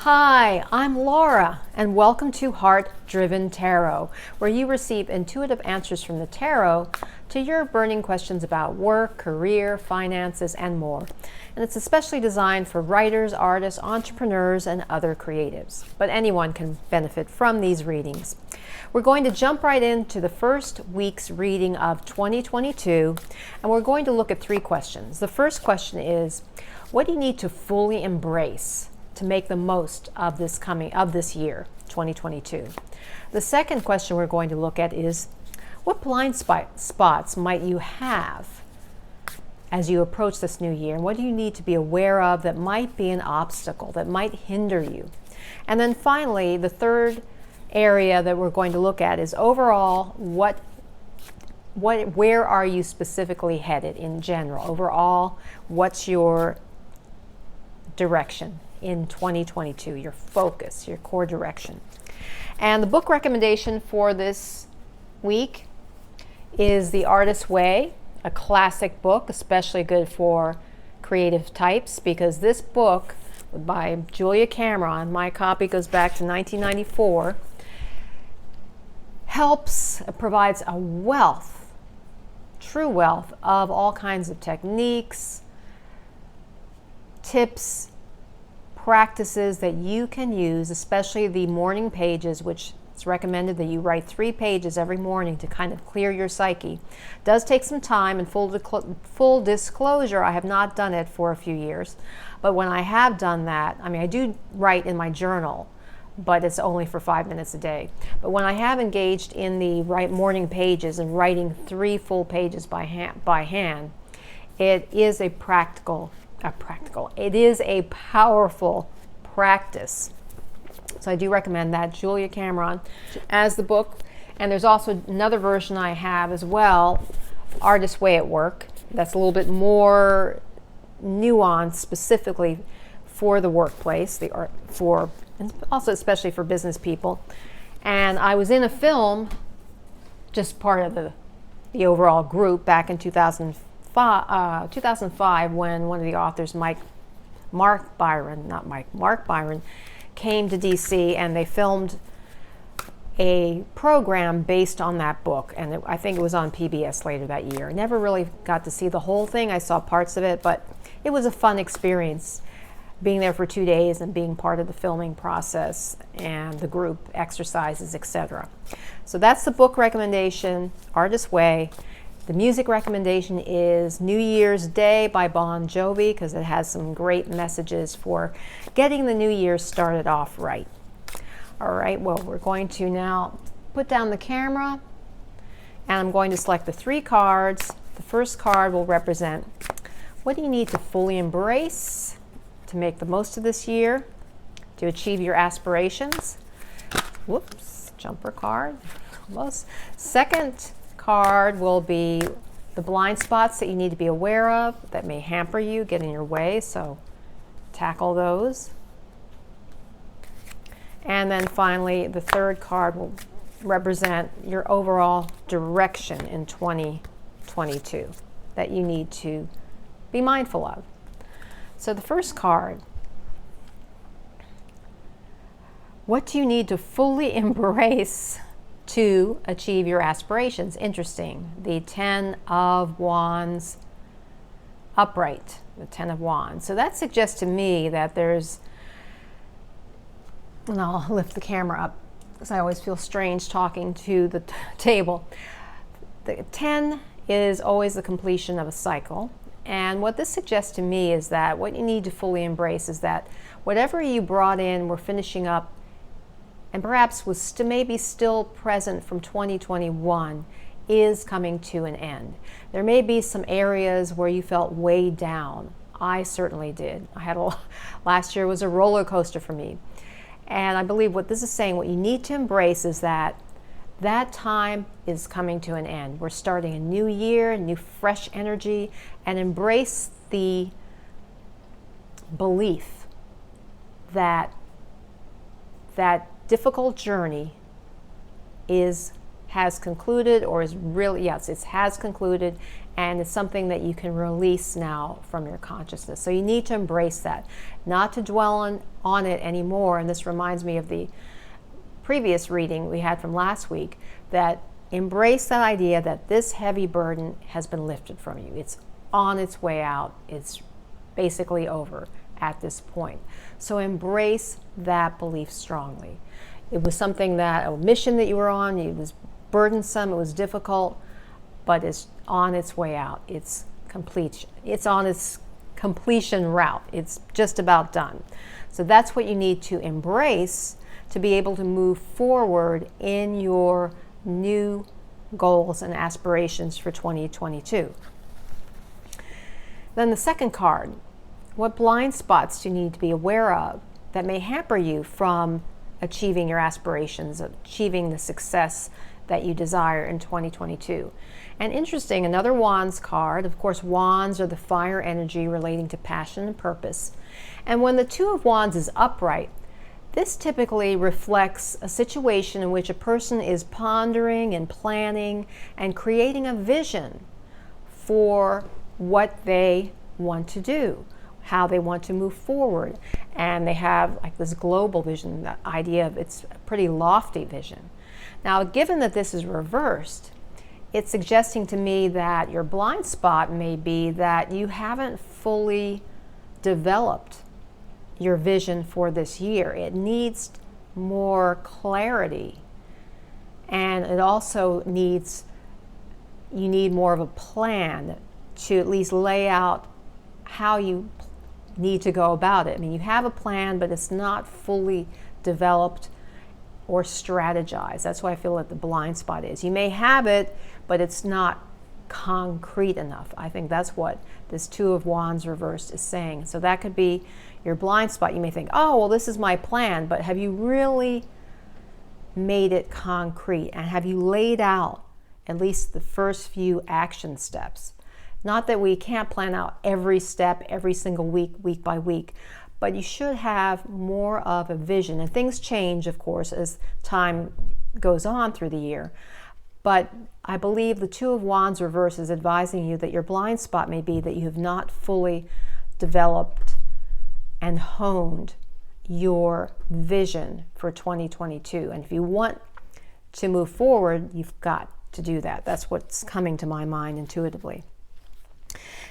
Hi, I'm Laura, and welcome to Heart Driven Tarot, where you receive intuitive answers from the tarot to your burning questions about work, career, finances, and more. And it's especially designed for writers, artists, entrepreneurs, and other creatives. But anyone can benefit from these readings. We're going to jump right into the first week's reading of 2022, and we're going to look at three questions. The first question is, what do you need to fully embrace to make the most of this year, 2022? The second question we're going to look at is, what blind spots might you have as you approach this new year? And what do you need to be aware of that might be an obstacle, that might hinder you? And then finally, the third area that we're going to look at is overall, where are you specifically headed in general? Overall, what's your direction in 2022, your focus, your core direction? And the book recommendation for this week is The Artist's Way, a classic book, especially good for creative types, because this book by Julia Cameron, my copy goes back to 1994, provides a wealth, true wealth of all kinds of techniques, tips, practices that you can use, especially the morning pages, which it's recommended that you write 3 pages every morning to kind of clear your psyche. It does take some time, and full disclosure, I have not done it for a few years. But when I have done that, I do write in my journal, but it's only for 5 minutes a day. But when I have engaged in the morning pages and writing 3 full pages by hand, it is a powerful practice. So I do recommend that, Julia Cameron, as the book. And there's also another version I have as well, Artist's Way at Work. That's a little bit more nuanced, specifically for the workplace, and also especially for business people. And I was in a film, just part of the overall group, back in 2005, when one of the authors, Mark Byron, came to DC, and they filmed a program based on that book, and I think it was on PBS later that year. I never really got to see the whole thing. I saw parts of it, but it was a fun experience being there for 2 days and being part of the filming process and the group exercises, etc. So that's the book recommendation, Artist's Way. The music recommendation is New Year's Day by Bon Jovi, because it has some great messages for getting the new year started off right. All right, well, we're going to now put down the camera, and I'm going to select the 3 cards. The first card will represent, what do you need to fully embrace to make the most of this year, to achieve your aspirations? Whoops, jumper card, almost. Second card will be the blind spots that you need to be aware of that may hamper you, get in your way, so tackle those. And then finally, the third card will represent your overall direction in 2022 that you need to be mindful of. So the first card, what do you need to fully embrace to achieve your aspirations? Interesting. The 10 of Wands upright, the 10 of Wands. So that suggests to me that there's, and I'll lift the camera up because I always feel strange talking to the table. The 10 is always the completion of a cycle. And what this suggests to me is that what you need to fully embrace is that whatever you brought in, we're finishing up, and perhaps was maybe still present from 2021, is coming to an end. There may be some areas where you felt weighed down. I certainly did. Last year was a roller coaster for me. And I believe what this is saying, what you need to embrace is that time is coming to an end. We're starting a new year, new fresh energy, and embrace the belief that that difficult journey has concluded, or is really, yes, it has concluded, and it's something that you can release now from your consciousness. So you need to embrace that, not to dwell on it anymore. And this reminds me of the previous reading we had from last week, that embrace that idea that this heavy burden has been lifted from you. It's on its way out. It's basically over at this point. So embrace that belief strongly. It was something that, a mission that you were on, it was burdensome, it was difficult, but it's on its way out. It's complete. It's on its completion route. It's just about done. So that's what you need to embrace to be able to move forward in your new goals and aspirations for 2022. Then the second card, what blind spots do you need to be aware of that may hamper you from achieving your aspirations, achieving the success that you desire in 2022? And interesting, another Wands card. Of course, Wands are the fire energy relating to passion and purpose. And when the Two of Wands is upright, this typically reflects a situation in which a person is pondering and planning and creating a vision for what they want to do, how they want to move forward. And they have like this global vision, the idea of it's a pretty lofty vision. Now, given that this is reversed, it's suggesting to me that your blind spot may be that you haven't fully developed your vision for this year. It needs more clarity, and it also needs, you need more of a plan to at least lay out how you need to go about it. I mean, you have a plan, but it's not fully developed or strategized. That's why I feel that the blind spot is. You may have it, but it's not concrete enough. I think that's what this Two of Wands reversed is saying. So that could be your blind spot. You may think, oh, well, this is my plan, but have you really made it concrete? And have you laid out at least the first few action steps? Not that we can't plan out every step, every single week, week by week, but you should have more of a vision. And things change, of course, as time goes on through the year. But I believe the Two of Wands reverse is advising you that your blind spot may be that you have not fully developed and honed your vision for 2022. And if you want to move forward, you've got to do that. That's what's coming to my mind intuitively.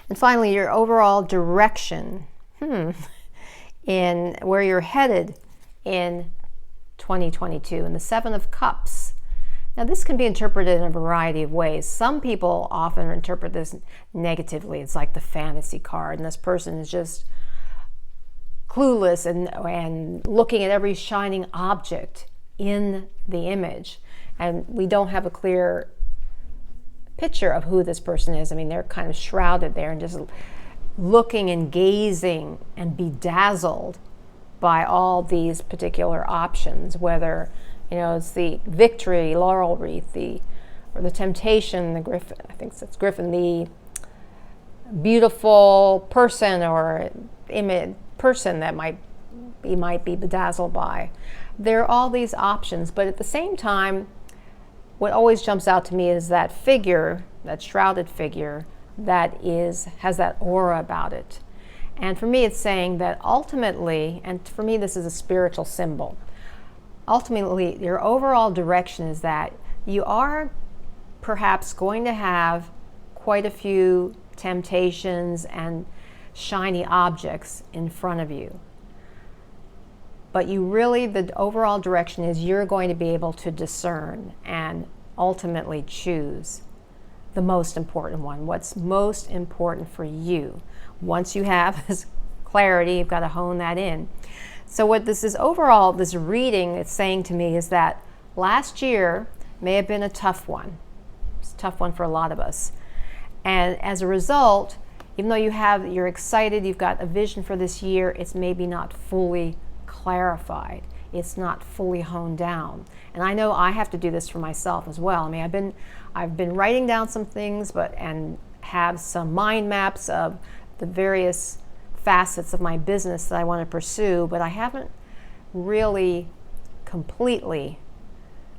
And finally, your overall direction in where you're headed in 2022. And the Seven of Cups. Now, this can be interpreted in a variety of ways. Some people often interpret this negatively. It's like the fantasy card, and this person is just clueless and looking at every shining object in the image. And we don't have a clear picture of who this person is. I mean, they're kind of shrouded there and just looking and gazing and bedazzled by all these particular options, whether, you know, it's the victory, laurel wreath, or the temptation, the griffin, I think it's griffin, the beautiful person or image person that might be bedazzled by. There are all these options, but at the same time, what always jumps out to me is that figure, that shrouded figure, that has that aura about it. And for me, it's saying that ultimately, and for me, this is a spiritual symbol. Ultimately, your overall direction is that you are perhaps going to have quite a few temptations and shiny objects in front of you. But you really, the overall direction is you're going to be able to discern and ultimately choose the most important one, what's most important for you. Once you have this clarity, you've got to hone that in. So what this is overall, this reading it's saying to me is that last year may have been a tough one. It's a tough one for a lot of us. And as a result, even though you're excited, you've got a vision for this year, it's maybe not fully clarified. It's not fully honed down. And I know I have to do this for myself as well. I mean, I've been writing down some things, and have some mind maps of the various facets of my business that I want to pursue, but I haven't really completely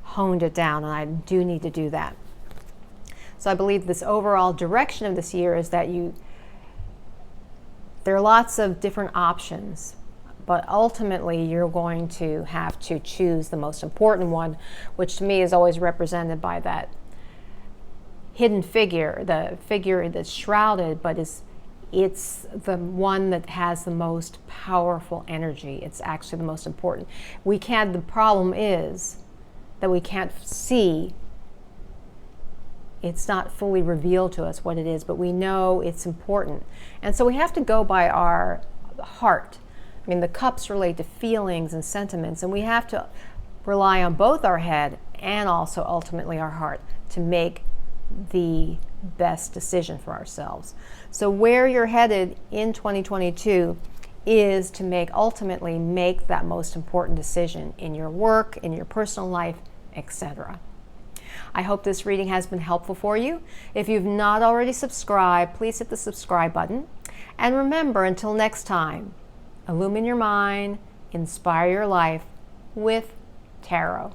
honed it down, and I do need to do that. So I believe this overall direction of this year is that there are lots of different options, but ultimately you're going to have to choose the most important one, which to me is always represented by that hidden figure, the figure that's shrouded, but it's the one that has the most powerful energy. It's actually the most important. The problem is that we can't see. It's not fully revealed to us what it is, but we know it's important. And so we have to go by our heart. I mean, the cups relate to feelings and sentiments, and we have to rely on both our head and also ultimately our heart to make the best decision for ourselves. So where you're headed in 2022 is to ultimately make that most important decision in your work, in your personal life, etc. I hope this reading has been helpful for you. If you've not already subscribed, please hit the subscribe button. And remember, until next time, illumine your mind, inspire your life with tarot.